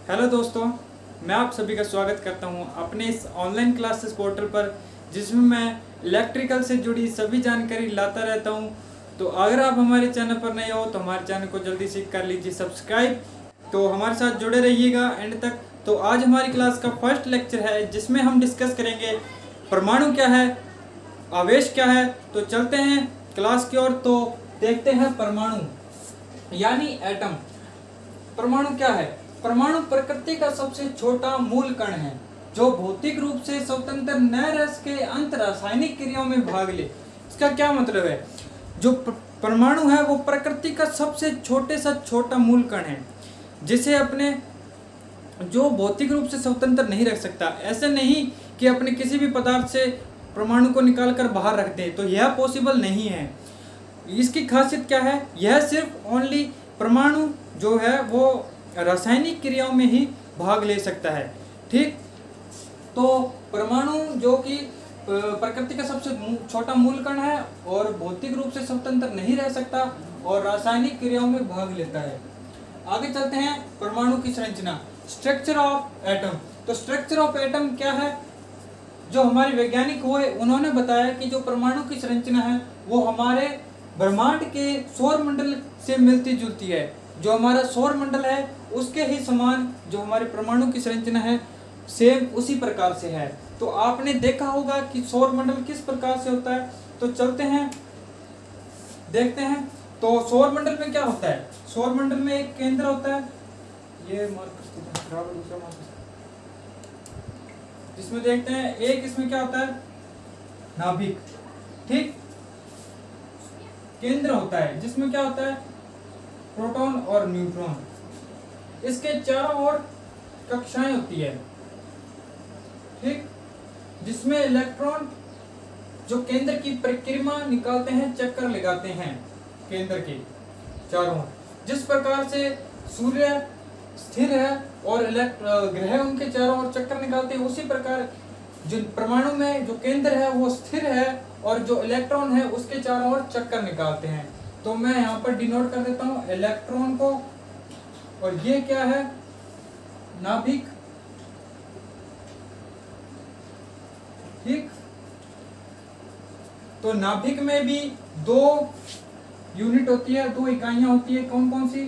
Hello दोस्तों, मैं आप सभी का स्वागत करता हूं अपने इस ऑनलाइन क्लासेस पोर्टल पर, जिसमें मैं इलेक्ट्रिकल से जुड़ी सभी जानकारी लाता रहता हूं। तो अगर आप हमारे चैनल पर नए हो तो हमारे चैनल को जल्दी से कर लीजिए सब्सक्राइब। तो हमारे साथ जुड़े रहिएगा एंड तक। तो आज हमारी क्लास का फर्स्ट लेक्चर है, जिसमें हम डिस्कस करेंगे परमाणु क्या है, आवेश क्या है। तो चलते हैं क्लास की ओर। तो देखते हैं परमाणु यानी एटम। परमाणु क्या है? परमाणु प्रकृति का सबसे छोटा मूल कण है जो भौतिक रूप से स्वतंत्र न रह सके, अंत रासायनिक क्रियाओं में भाग ले। इसका क्या मतलब है? जो परमाणु है वो प्रकृति का सबसे छोटे सा छोटा मूल कण है, जिसे अपने जो भौतिक रूप से स्वतंत्र नहीं रख सकता। ऐसे नहीं कि अपने किसी भी पदार्थ से परमाणु को निकाल कर बाहर रख दे, तो यह पॉसिबल नहीं है। इसकी खासियत क्या है? यह सिर्फ ओनली परमाणु जो है वो रासायनिक क्रियाओं में ही भाग ले सकता है। ठीक, तो परमाणु जो कि प्रकृति का सबसे छोटा मूल कण है और भौतिक रूप से स्वतंत्र नहीं रह सकता और रासायनिक क्रियाओं में भाग लेता है। आगे चलते हैं परमाणु की संरचना, स्ट्रक्चर ऑफ एटम। तो स्ट्रक्चर ऑफ एटम क्या है? जो हमारे वैज्ञानिक हुए उन्होंने बताया कि जो परमाणु की संरचना है वो हमारे ब्रह्मांड के सौर मंडल से मिलती जुलती है। जो हमारा सौर मंडल है उसके ही समान जो हमारे परमाणु की संरचना है, सेम उसी प्रकार से है। तो आपने देखा होगा कि सौर मंडल किस प्रकार से होता है। तो चलते हैं देखते हैं। तो सौर मंडल में क्या होता है? सौर मंडल में एक केंद्र होता है, ये जिसमें देखते हैं एक इसमें क्या होता है, नाभिक। ठीक, केंद्र होता है जिसमें क्या होता है, प्रोटॉन और न्यूट्रॉन। इसके चारों ओर कक्षाएं होती है। ठीक, जिसमें इलेक्ट्रॉन जो केंद्र की परिक्रमा निकालते हैं, चक्कर लगाते हैं केंद्र के चारों ओर। जिस प्रकार से सूर्य स्थिर है और ग्रह उनके चारों ओर चक्कर निकालते हैं, उसी प्रकार जो परमाणु में जो केंद्र है वो स्थिर है और जो इलेक्ट्रॉन है उसके चारों ओर चक्कर निकालते हैं। तो मैं यहाँ पर डिनोट कर देता हूँ इलेक्ट्रॉन को, और ये क्या है, नाभिक। ठीक, तो नाभिक में भी दो यूनिट होती है, दो इकाइयां होती है। कौन कौन सी?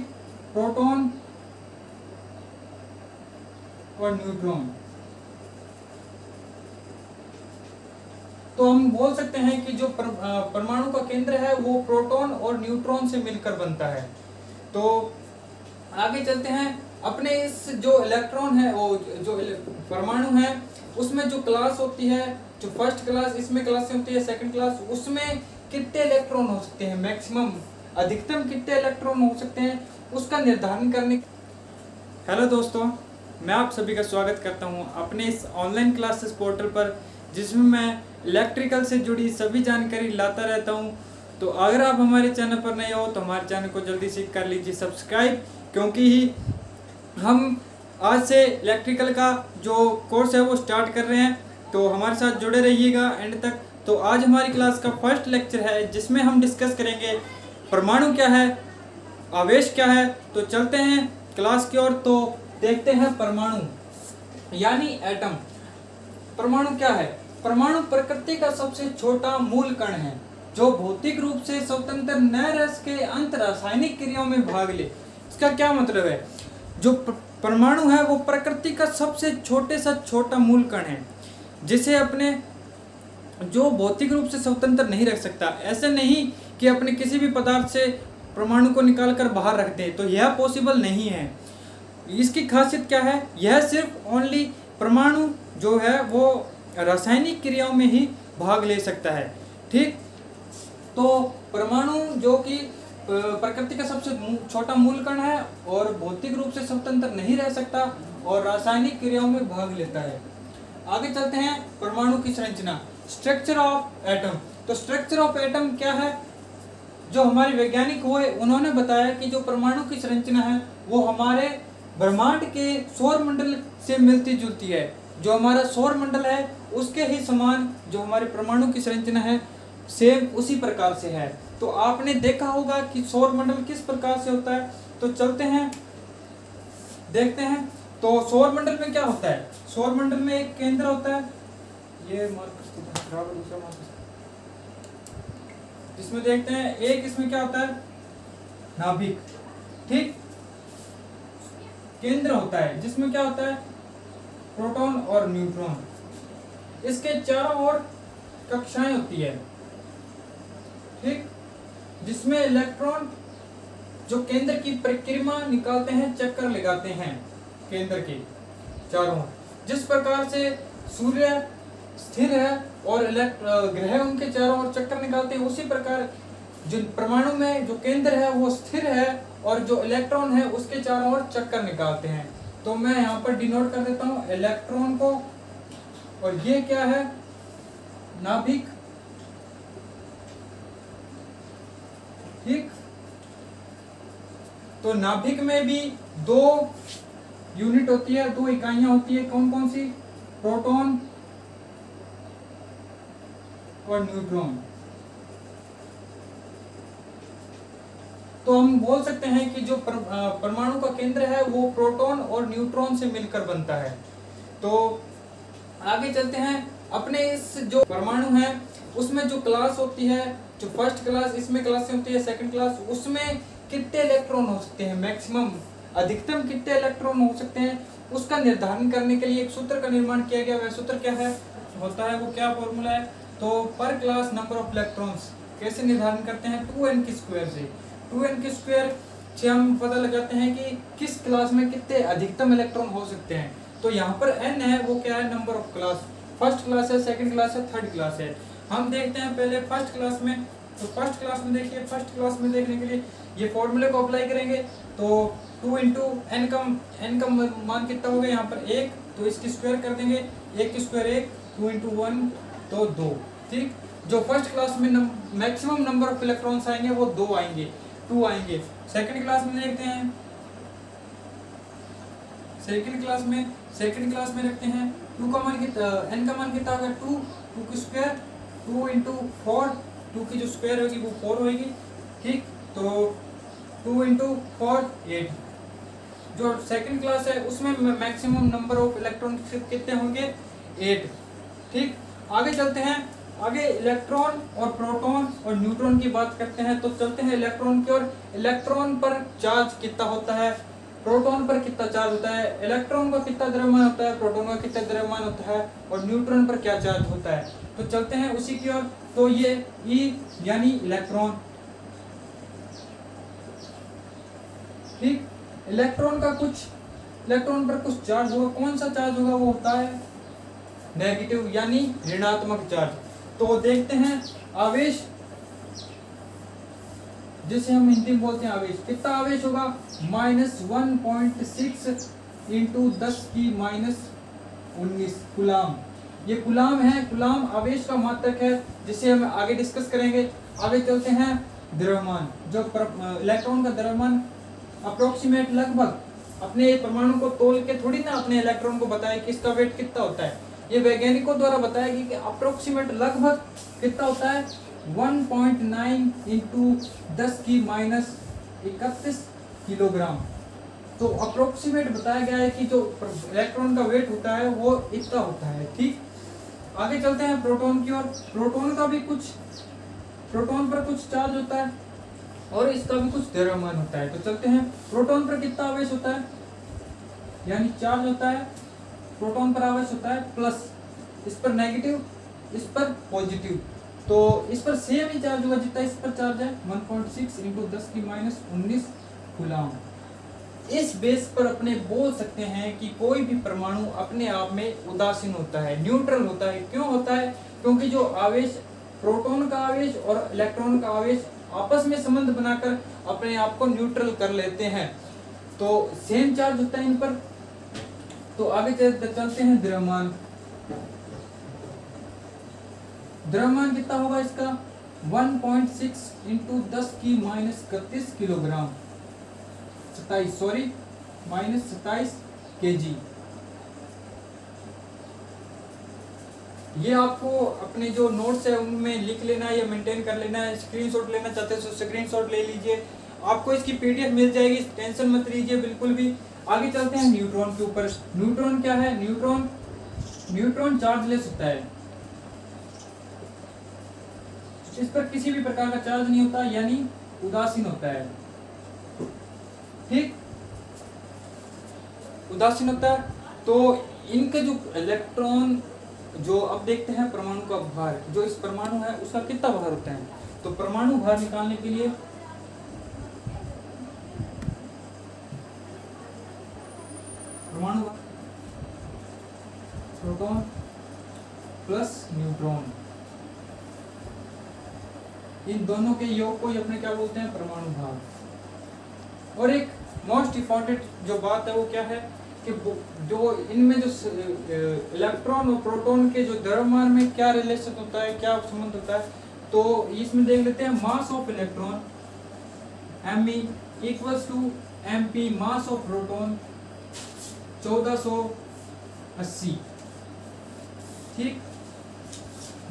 प्रोटॉन और न्यूट्रॉन। तो हम बोल सकते हैं कि जो परमाणु का केंद्र है वो प्रोटॉन और न्यूट्रॉन से मिलकर बनता है। तो आगे चलते हैं। अपने इस जो इलेक्ट्रॉन है वो जो परमाणु है उसमें जो क्लास होती है, जो फर्स्ट क्लास इसमें क्लास होती है, सेकंड क्लास, उसमें कितने इलेक्ट्रॉन हो सकते हैं, मैक्सिमम अधिकतम कितने इलेक्ट्रॉन हो सकते हैं, उसका निर्धारण करने। हेलो दोस्तों, मैं आप सभी का स्वागत करता हूं अपने इस ऑनलाइन क्लासेस पोर्टल पर, जिसमें मैं इलेक्ट्रिकल से जुड़ी सभी जानकारी लाता रहता हूं। तो अगर आप हमारे चैनल पर नए हो तो हमारे चैनल को जल्दी से कर लीजिए सब्सक्राइब, क्योंकि हम आज से इलेक्ट्रिकल का जो कोर्स है वो स्टार्ट कर रहे हैं। तो हमारे साथ जुड़े रहिएगा एंड तक। तो आज हमारी क्लास का फर्स्ट लेक्चर है, जिसमें हम डिस्कस करेंगे परमाणु क्या है, आवेश क्या है। तो चलते हैं क्लास की ओर। तो देखते हैं परमाणु यानी एटम। परमाणु क्या है? परमाणु प्रकृति का सबसे छोटा मूल कण है जो भौतिक रूप से स्वतंत्र न रह सके, अंत रासायनिक क्रियाओं में भाग ले। इसका क्या मतलब है? जो परमाणु है वो प्रकृति का सबसे छोटे सा छोटा मूल कण है, जिसे अपने जो भौतिक रूप से स्वतंत्र नहीं रख सकता। ऐसे नहीं कि अपने किसी भी पदार्थ से परमाणु को निकाल कर बाहर रख दे, तो यह पॉसिबल नहीं है। इसकी खासियत क्या है? यह सिर्फ ओनली परमाणु जो है वो रासायनिक क्रियाओं में ही भाग ले सकता है। ठीक, तो परमाणु जो कि प्रकृति का सबसे छोटा मूल कण है और भौतिक रूप से स्वतंत्र नहीं रह सकता और रासायनिक क्रियाओं में भाग लेता है। आगे चलते हैं परमाणु की संरचना, स्ट्रक्चर ऑफ एटम। तो स्ट्रक्चर ऑफ एटम क्या है? जो हमारे वैज्ञानिक हुए उन्होंने बताया कि जो परमाणु की संरचना है वो हमारे ब्रह्मांड के सौर मंडल से मिलती जुलती है। जो हमारा सौर मंडल है उसके ही समान जो हमारे परमाणु की संरचना है, सेम उसी प्रकार से है। तो आपने देखा होगा कि सौर मंडल किस प्रकार से होता है। तो चलते हैं देखते हैं। तो सौर मंडल में क्या होता है, सौर मंडल में एक केंद्र होता है, ये दूसरा जिसमें देखते हैं एक इसमें क्या होता है, नाभिक, ठीक, केंद्र होता है जिसमें क्या होता है, प्रोटॉन और न्यूट्रॉन, इसके चारों ओर कक्षाएं होती है, ठीक, जिसमें इलेक्ट्रॉन जो केंद्र की परिक्रमा निकालते हैं, चक्कर लगाते हैं केंद्र के चारों ओर। जिस प्रकार से सूर्य स्थिर है और ग्रह उनके चारों ओर चक्कर निकालते हैं, उसी प्रकार जो परमाणु में जो केंद्र है वो स्थिर है और जो इलेक्ट्रॉन है उसके चारों ओर चक्कर निकालते हैं। तो मैं यहाँ पर डिनोट कर देता हूँ इलेक्ट्रॉन को, और ये क्या है, नाभिक, ठीक। तो नाभिक में भी दो यूनिट होती है, दो इकाइयां होती है, कौन कौन सी, प्रोटॉन और न्यूट्रॉन। तो हम बोल सकते हैं कि जो परमाणु का केंद्र है वो प्रोटॉन और न्यूट्रॉन से मिलकर बनता है। तो आगे चलते हैं, अपने इस जो परमाणु है उसमें जो क्लास होती है, जो फर्स्ट क्लास इसमें क्लास होती है, सेकंड क्लास, उसमें कितने इलेक्ट्रॉन हो सकते हैं, मैक्सिमम अधिकतम कितने इलेक्ट्रॉन हो सकते हैं, उसका निर्धारण करने के लिए एक सूत्र का निर्माण किया गया। वह सूत्र क्या है, होता है वो क्या फॉर्मूला है, तो पर क्लास नंबर ऑफ इलेक्ट्रॉन्स कैसे निर्धारण करते हैं, 2n के स्क्वायर से, 2n के स्क्वायर से हम पता लगाते हैं कि किस क्लास में कितने अधिकतम इलेक्ट्रॉन हो सकते हैं। तो यहाँ पर n है वो क्या है, number of class, first class है, सेकंड क्लास है, थर्ड क्लास है। हम देखते हैं पहले फर्स्ट क्लास में, तो फर्स्ट क्लास में देखिए, फर्स्ट क्लास में देखने के लिए ये फॉर्मूले को अप्लाई करेंगे, तो 2 इंटू n का मान कितना होगा, यहाँ पर 1, तो इसकी स्क्वायर कर देंगे, 1 की स्क्वायर 1, 2 इंटू 1 तो 2, ठीक। जो फर्स्ट क्लास में मैक्सिमम नंबर ऑफ इलेक्ट्रॉन्स आएंगे वो 2 आएंगे, 2 आएंगे। सेकंड क्लास में देखते हैं, सेकंड क्लास में रखते हैं 2 का मान कितना, n का मान कितना होगा 2, 2 की स्क्वायर 2 इंटू 4, 2 की जो स्क्वायर होगी वो 4 होगी, ठीक। तो 2 इंटू 4 8। जो सेकंड क्लास है उसमें मैक्सिमम नंबर ऑफ इलेक्ट्रॉन कितने होंगे, 8, ठीक। आगे चलते हैं, आगे इलेक्ट्रॉन और प्रोटॉन और न्यूट्रॉन की बात करते हैं। तो चलते हैं इलेक्ट्रॉन की ओर। इलेक्ट्रॉन पर चार्ज कितना होता है, प्रोटॉन पर कितना चार्ज होता है, इलेक्ट्रॉन का कितना द्रव्यमान होता है, प्रोटॉन का कितना द्रव्यमान होता है, और न्यूट्रॉन पर क्या चार्ज होता है। तो चलते हैं उसी की ओर। तो ये E यानी इलेक्ट्रॉन, ठीक। इलेक्ट्रॉन पर कुछ चार्ज होगा, कौन सा चार्ज होगा, वो होता है नेगेटिव यानी ऋणात्मक चार्ज। तो देखते हैं आवेश, जिसे हम हिंदी में बोलते हैं आवेश, कितना आवेश होगा, -1.6 इंटू 10⁻⁻19 कुलाम। ये कुलाम है, कुलाम आवेश का मात्रक है, जिसे हम आगे डिस्कस करेंगे। आगे चलते हैं, द्रव्यमान, जो इलेक्ट्रॉन का द्रव्यमान अप्रोक्सीमेट, लगभग, अपने परमाणु को तोल के थोड़ी ना अपने इलेक्ट्रॉन को बताया कि इसका वेट कितना होता है, ये वैज्ञानिकों द्वारा बताया गया कि अप्रोक्सीमेट लगभग कितना होता है, 1.9 इंटू 10⁻31 किलोग्राम। तो अप्रोक्सीमेट बताया गया है कि जो इलेक्ट्रॉन का वेट होता है वो इतना होता है, ठीक। आगे चलते हैं प्रोटॉन की ओर। प्रोटॉन पर कुछ चार्ज होता है और इसका भी कुछ द्रव्यमान होता है। तो चलते हैं, प्रोटॉन पर कितना आवेश होता है, यानी चार्ज होता है, प्रोटॉन पर आवेश होता है प्लस, इस पर नेगेटिव, इस पर पॉजिटिव। तो इस पर सेम ही चार्ज होगा जितना इस पर चार्ज है, 1.6 इंटू 10⁻19 कूलम। इस बेस पर अपने बोल सकते हैं कि कोई भी परमाणु अपने आप में उदासीन होता है, न्यूट्रल होता है। क्यों होता है? क्योंकि जो आवेश, प्रोटॉन का आवेश और इलेक्ट्रॉन का आवेश आपस में संबंध बनाकर अपने आप को न्यूट्रल कर लेते हैं। तो सेम चार्ज होता है इन पर। तो आगे चलते हैं द्रव्यमान। द्रव्यमान कितना होगा इसका? 1.6 इंटू 10⁻31 किलोग्राम, 27 kg। ये आपको अपने जो नोट्स है उनमें लिख लेना है या मेंटेन कर लेना है। स्क्रीनशॉट लेना चाहते हैं तो स्क्रीनशॉट ले लीजिए, आपको इसकी पीडीएफ मिल जाएगी, टेंशन मत लीजिए बिल्कुल भी। आगे चलते हैं न्यूट्रॉन के ऊपर। न्यूट्रॉन क्या है? न्यूट्रॉन चार्जलेस होता है, इस पर किसी भी प्रकार का चार्ज नहीं होता, यानी उदासीन होता है। ठीक, उदासीन होता है। तो इनके जो इलेक्ट्रॉन, जो अब देखते हैं परमाणु का भार, जो इस परमाणु है उसका कितना भार होता है। तो परमाणु भार निकालने के लिए परमाणु प्रोटॉन प्लस न्यूट्रॉन, इन दोनों के योग को ही अपने क्या बोलते हैं? परमाणु भार। और एक मोस्ट इंपॉर्टेंट जो बात है वो क्या है कि जो इनमें जो इलेक्ट्रॉन और प्रोटॉन के जो द्रव्यमान में क्या रिलेशन होता है, क्या संबंध होता है, तो इसमें देख लेते हैं। Mass of electron Me equals to Mp, mass of proton 1480। ठीक,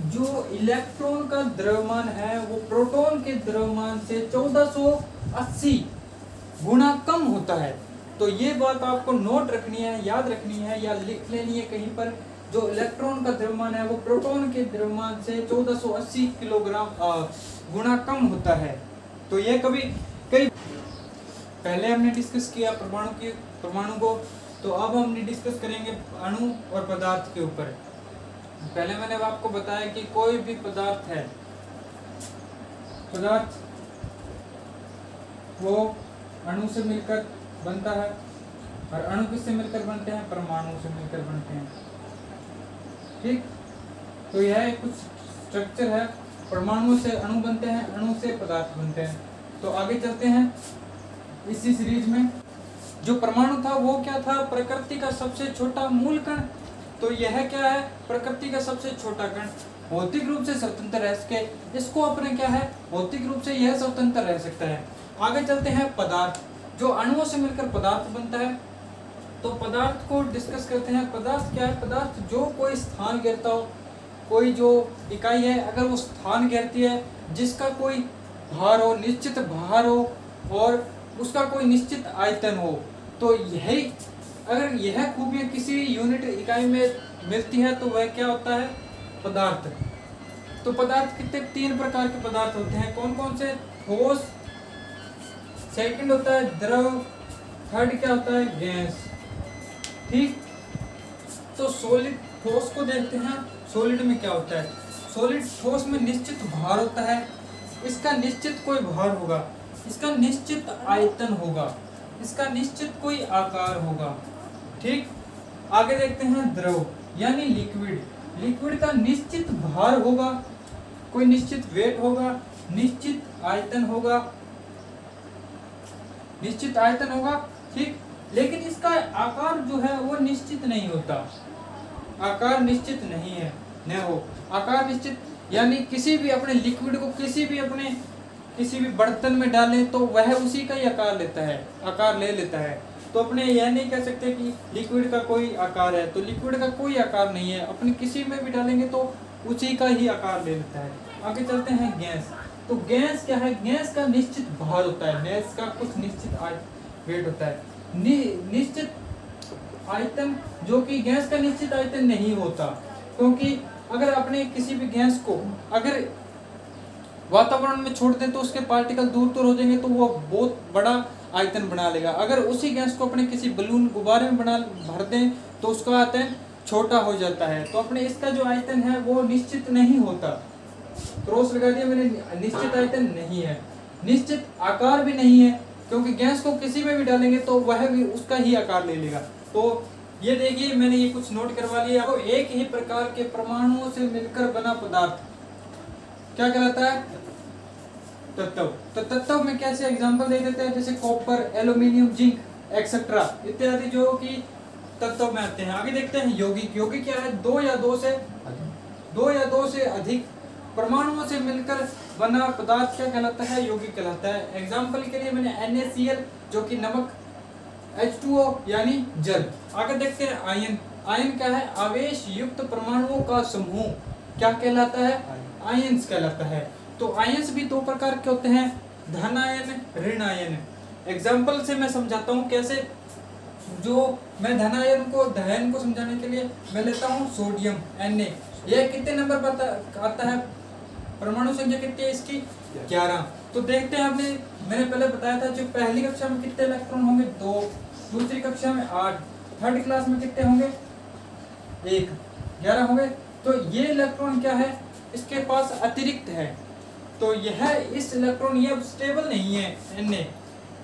जो इलेक्ट्रॉन का द्रव्यमान है वो प्रोटॉन के द्रव्यमान से 1480 गुना कम होता है। तो ये बात आपको नोट रखनी है, याद रखनी है या लिख लेनी है कहीं पर। जो इलेक्ट्रॉन का द्रव्यमान है वो प्रोटॉन के द्रव्यमान से 1480 किलोग्राम गुना कम होता है। तो ये कई पहले हमने डिस्कस किया परमाणु को, तो अब हमने डिस्कस करेंगे अणु और पदार्थ के ऊपर। पहले मैंने आपको बताया कि कोई भी पदार्थ है, पदार्थ वो अणु से मिलकर बनता है, और अणु किससे मिलकर बनते हैं? परमाणु से मिलकर बनते हैं। ठीक, तो यह कुछ स्ट्रक्चर है। परमाणु से अणु बनते हैं, अणु से पदार्थ बनते हैं। तो आगे चलते हैं इसी सीरीज में। जो परमाणु था वो क्या था? प्रकृति का सबसे छोटा मूल कण। तो यह क्या है? प्रकृति का सबसे छोटा कण, भौतिक रूप से स्वतंत्र रह सके, इसको अपने क्या है? भौतिक रूप से यह स्वतंत्र रह सकता है। आगे चलते हैं पदार्थ, जो अणुओं से मिलकर पदार्थ बनता है। तो पदार्थ को डिस्कस करते हैं। पदार्थ क्या है? पदार्थ जो कोई स्थान घेरता हो, कोई जो इकाई है अगर वो स्थान घेरती है, जिसका कोई भार हो, निश्चित भार हो, और उसका कोई निश्चित आयतन हो, तो यही अगर यह खूबियां किसी यूनिट इकाई में मिलती है तो वह क्या होता है? पदार्थ। तो पदार्थ कितने? 3 प्रकार के पदार्थ होते हैं। कौन कौन से? ठोस, सेकंड होता है द्रव, थर्ड क्या होता है? गैस। ठीक, तो सॉलिड, ठोस को देखते हैं। सॉलिड में क्या होता है? सॉलिड, ठोस में निश्चित भार होता है, इसका निश्चित कोई भार होगा, इसका निश्चित आयतन होगा, इसका निश्चित कोई आकार होगा। ठीक, आगे देखते हैं द्रव यानी लिक्विड। लिक्विड का निश्चित भार होगा, कोई निश्चित वेट होगा, निश्चित आयतन होगा, निश्चित आयतन होगा। ठीक, लेकिन इसका आकार जो है वो निश्चित नहीं होता, आकार निश्चित नहीं है, न हो आकार निश्चित, यानी किसी भी अपने लिक्विड को किसी भी बर्तन में डालें तो वह उसी का ही आकार लेता है, आकार ले लेता है। तो अपने यह नहीं कह सकते कि लिक्विड का कोई आकार है, तो लिक्विड का कोई आकार नहीं है, अपने किसी में भी डालेंगे तो उसी का ही आकार ले लेता है। आगे चलते हैं गैस। तो गैस क्या है? गैस का निश्चित भार होता है, गैस का कुछ निश्चित वेट होता है, निश्चित आयतन, जो कि गैस का निश्चित आयतन नहीं होता। क्योंकि अगर अपने किसी भी गैस को अगर वातावरण में छोड़ दें तो उसके पार्टिकल दूर दूर हो जाएंगे, तो वो बहुत बड़ा आयतन बना लेगा। अगर उसी गैस को अपने किसी बलून, गुब्बारे में भर दें तो उसका आयतन छोटा हो जाता है। तो अपने इसका जो आयतन है वो निश्चित नहीं होता। क्रॉस लगा दिया मैंने, निश्चित आयतन नहीं है, निश्चित आकार भी नहीं है, क्योंकि गैस को किसी में भी डालेंगे तो वह भी उसका ही आकार ले लेगा। तो ये देखिए मैंने ये कुछ नोट करवा लिया। तो एक ही प्रकार के परमाणुओं से मिलकर बना पदार्थ क्या कहलाता है? तत्व। तो तत्व में कैसे एग्जांपल दे देते हैं, जैसे कॉपर, एल्यूमिनियम, जिंक एक्सेट्रा इत्यादि जो कि तत्व में आते हैं। आगे देखते हैं यौगिक। यौगिक क्या है? दो या दो से अधिक परमाणुओं से मिलकर बना पदार्थ क्या कहलाता है? यौगिक कहलाता है। एग्जाम्पल के लिए मैंने NaCl जो कि नमक, H2O यानी जल। आगे देखते हैं आयन। आयन क्या है? आवेश युक्त परमाणुओं का समूह क्या कहलाता है? आयन्स कहलाता है। तो आयन्स भी 2 प्रकार के होते हैं, धन आयन, ऋण आयन। एग्जाम्पल से मैं समझाता हूँ कैसे। जो मैं धनायन को समझाने के लिए मैं लेता हूँ सोडियम Na। यह कितने नंबर पर आता है, परमाणु संख्या कितनी है इसकी 11। तो देखते हैं, मैंने पहले बताया था जो पहली कक्षा में कितने इलेक्ट्रॉन होंगे 2, दूसरी कक्षा में 8, थर्ड क्लास में कितने होंगे 1, 11 होंगे। तो ये इलेक्ट्रॉन क्या है, इसके पास अतिरिक्त है, तो यह इस इलेक्ट्रॉन ये स्टेबल नहीं है Na।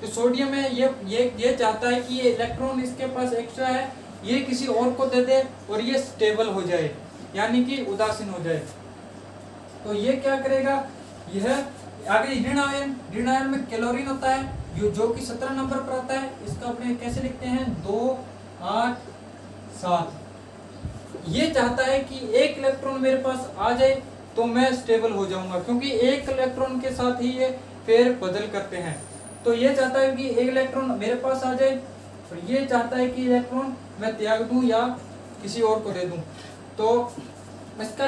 तो सोडियम है ये चाहता है कि ये इलेक्ट्रॉन इसके पास एक्स्ट्रा है, ये किसी और को दे दे और ये स्टेबल हो जाए, यानी कि उदासीन हो जाए। तो ये क्या करेगा, यह आगे ऋण आयन में क्लोरीन होता है जो कि 17 नंबर पर आता है। इसका अपने कैसे लिखते हैं 2, 8, 7। ये चाहता है कि एक इलेक्ट्रॉन मेरे पास आ जाए तो मैं स्टेबल हो जाऊंगा, क्योंकि एक इलेक्ट्रॉन के साथ ही ये फेर बदल करते हैं। तो ये चाहता है कि एक इलेक्ट्रॉन मेरे पास आ जाए और ये चाहता है कि इलेक्ट्रॉन मैं त्याग दूं या किसी और को दे दूं। तो इसका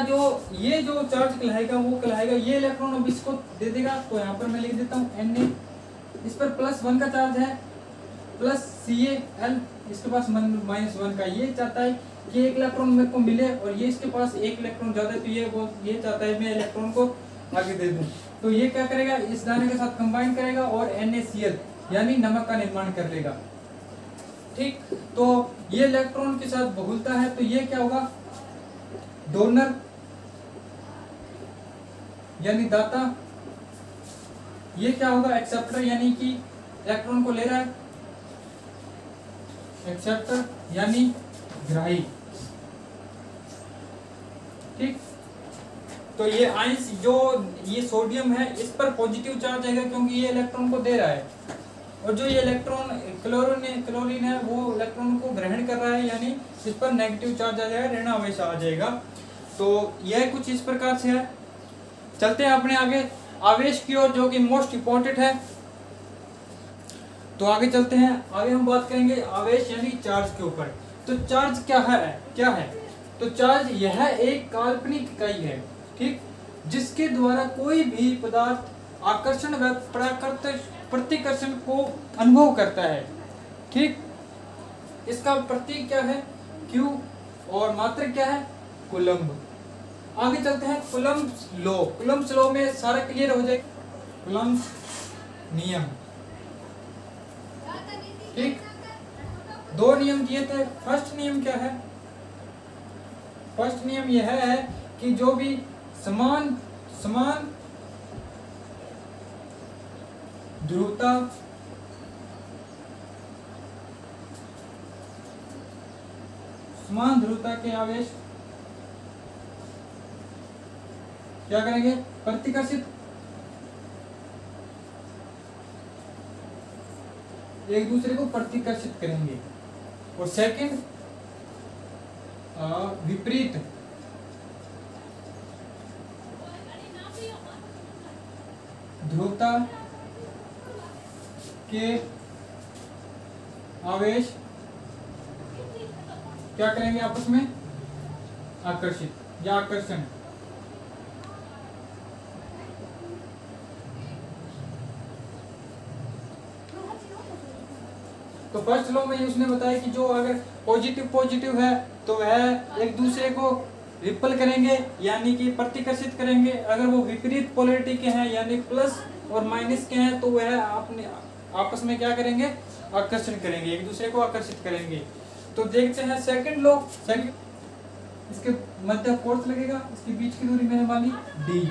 ये जो चार्ज कहलाएगा वो कहलाएगा, ये इलेक्ट्रॉन अब इसको दे देगा, तो यहाँ पर मैं लिख देता हूँ Na। इस पर +1 का चार्ज है, प्लस Cl इसके पास -1 का। ये चाहता है कि एक इलेक्ट्रॉन मेरे को मिले और ये इसके पास एक इलेक्ट्रॉन ज्यादा है, तो ये चाहता है मैं इलेक्ट्रॉन को आगे दे दूं। तो ये क्या करेगा, इस दाने के साथ कंबाइन करेगा और NaCl यानी नमक का निर्माण कर लेगा। ठीक, तो ये इलेक्ट्रॉन के साथ बहुलता है, तो ये क्या होगा डोनर यानी दाता। ये क्या होगा एक्सेप्टर, यानी कि इलेक्ट्रॉन को ले रहा है, एक्सेप्टर यानी ग्राही। ठीक, तो ये आयंस जो ये सोडियम है इस पर पॉजिटिव चार्ज आएगा क्योंकि ये इलेक्ट्रॉन को दे रहा है, और जो ये इलेक्ट्रॉन क्लोरीन है वो इलेक्ट्रॉन को ग्रहण कर रहा है, यानी इस पर नेगेटिव चार्ज आ जाएगा, ऋण आवेश आ जाएगा। तो यह कुछ इस प्रकार से है। चलते हैं अपने आगे आवेश की ओर, जो कि मोस्ट इंपॉर्टेंट है। तो आगे चलते हैं, आगे हम बात करेंगे आवेश यानी चार्ज के ऊपर। तो चार्ज क्या है? तो चार्ज यह एक काल्पनिक इकाई है, ठीक, जिसके द्वारा कोई भी पदार्थ आकर्षण व प्रतिकर्षण को अनुभव करता है। ठीक, इसका प्रतीक क्या है Q और मात्रक क्या है कूलम्ब। आगे चलते हैं कूलम्ब्स लॉ में सारा क्लियर हो जाए। कूलम्ब्स नियम, ठीक, 2 नियम दिए थे। फर्स्ट नियम क्या है? फर्स्ट नियम यह है कि जो भी समान ध्रुवता के आवेश क्या करेंगे प्रतिकर्षित, एक दूसरे को प्रतिकर्षित करेंगे। और सेकंड विपरीत ध्रुवता के आवेश क्या करेंगे आपस में आकर्षित या आकर्षण। तो फर्स्ट लॉ में उसने बताया कि जो अगर पॉजिटिव है तो वह एक दूसरे को रिपल करेंगे यानी कि प्रतिकर्षित करेंगे। अगर वो विपरीत पोलैरिटी के हैं यानी प्लस और माइनस के हैं तो वह अपने आपस में क्या करेंगे आकर्षण करेंगे, एक दूसरे को आकर्षित करेंगे। तो देखते हैं सेकंड लॉ। इसके मध्य फोर्स लगेगा, इसके बीच की दूरी मैंने मानी d।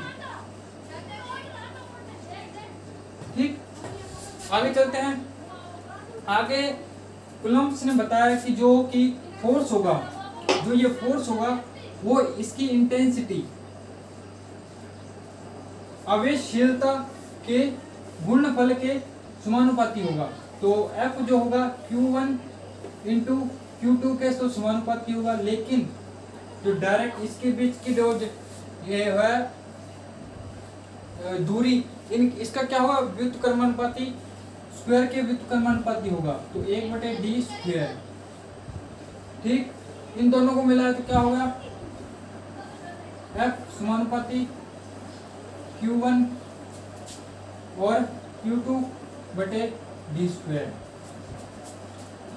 ठीक, आगे चलते हैं। आगे कूलम्ब्स ने बताया कि जो कि फोर्स होगा, जो ये फोर्स होगा वो इसकी इंटेंसिटी आवेशशीलता के गुणनफल के समानुपाती होगा। तो F जो होगा Q1 इंटू Q2 के तो समानुपाती होगा, लेकिन जो डायरेक्ट इसके बीच की जो ये है दूरी इसका क्या होगा व्युत्क्रमानुपाती, स्क्वायर के व्युत्क्रमानुपाती होगा, तो 1/d स्क्वायर। ठीक, इन दोनों को मिला है तो क्या होगा F समानुपाती Q1 और Q2/d स्क्वायर।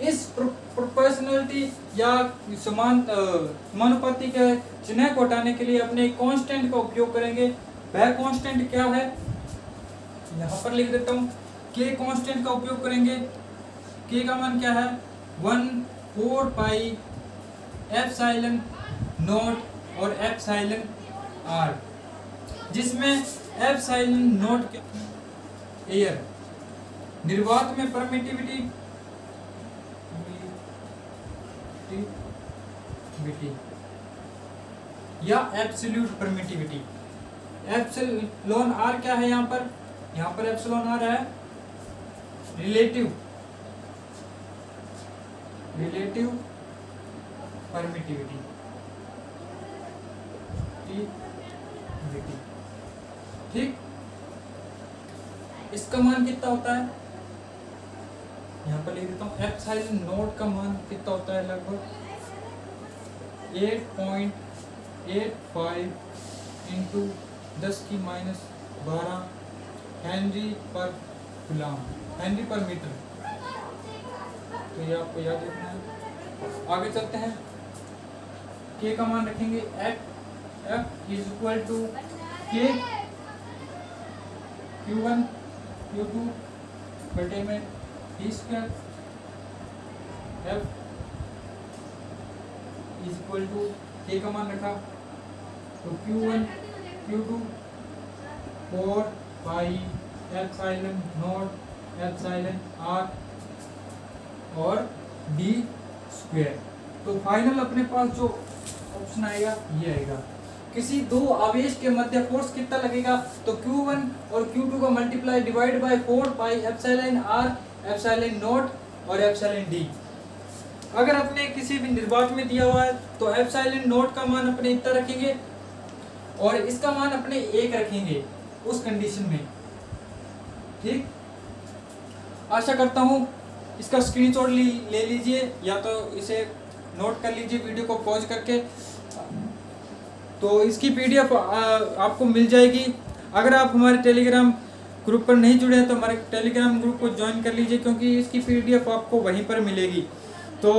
इस प्रोपोर्शनलिटी या समानुपाती के चिन्ह को हटाने के लिए अपने कांस्टेंट का उपयोग करेंगे। वह कांस्टेंट क्या है, यहाँ पर लिख देता हूँ। के कांस्टेंट का उपयोग करेंगे। के का मान क्या है, 1/4 पाई एप्सिलॉन नॉट और एप्सिलॉन आर, जिसमें एप्सिलॉन नॉट एयर निर्वात में परमिटिविटी या एब्सोल्यूट परमिटिविटी। एप्सिलॉन आर क्या है, यहाँ पर एप्सिलॉन आर है रिलेटिव परमिटिविटी। ठीक, इसका मान कितना होता है, यहाँ पर लिख देता हूँ। एप्सिलॉन नॉट का मान कितना होता है, लगभग 8.85 इंटू 10⁻12 हेनरी पर कूलम, हेनरी पर मीटर। तो ये आपको याद रखना है। आगे चलते हैं। के का मान रखेंगे F इज इक्वल टू के Q1 Q2 बटे में T square. F is equal to K का मान रखा तो Q1 Q2 4 pi epsilon naught epsilon R और डी स्क्वायर। तो फाइनल अपने पास जो ऑप्शन आएगा ये आएगा। किसी दो आवेश के मध्य फोर्स कितना लगेगा, तो Q1 और Q2 का multiply divide by 4 pi epsilon R epsilon naught और एप्सिलॉन डी। अगर अपने किसी भी निर्वात में दिया हुआ है तो एप्सिलॉन नॉट का मान अपने इतना रखेंगे और इसका मान अपने 1 रखेंगे उस कंडीशन में। ठीक, आशा करता हूँ इसका स्क्रीनशॉट ले लीजिए या तो इसे नोट कर लीजिए वीडियो को पॉज करके, तो इसकी पीडीएफ आपको मिल जाएगी। अगर आप हमारे टेलीग्राम ग्रुप पर नहीं जुड़े हैं तो हमारे टेलीग्राम ग्रुप को ज्वाइन कर लीजिए, क्योंकि इसकी पीडीएफ आपको वहीं पर मिलेगी। तो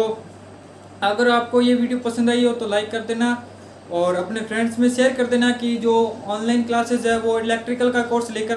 अगर आपको ये वीडियो पसंद आई हो तो लाइक कर देना और अपने फ्रेंड्स में शेयर कर देना कि जो ऑनलाइन क्लासेस है वो इलेक्ट्रिकल का कोर्स लेकर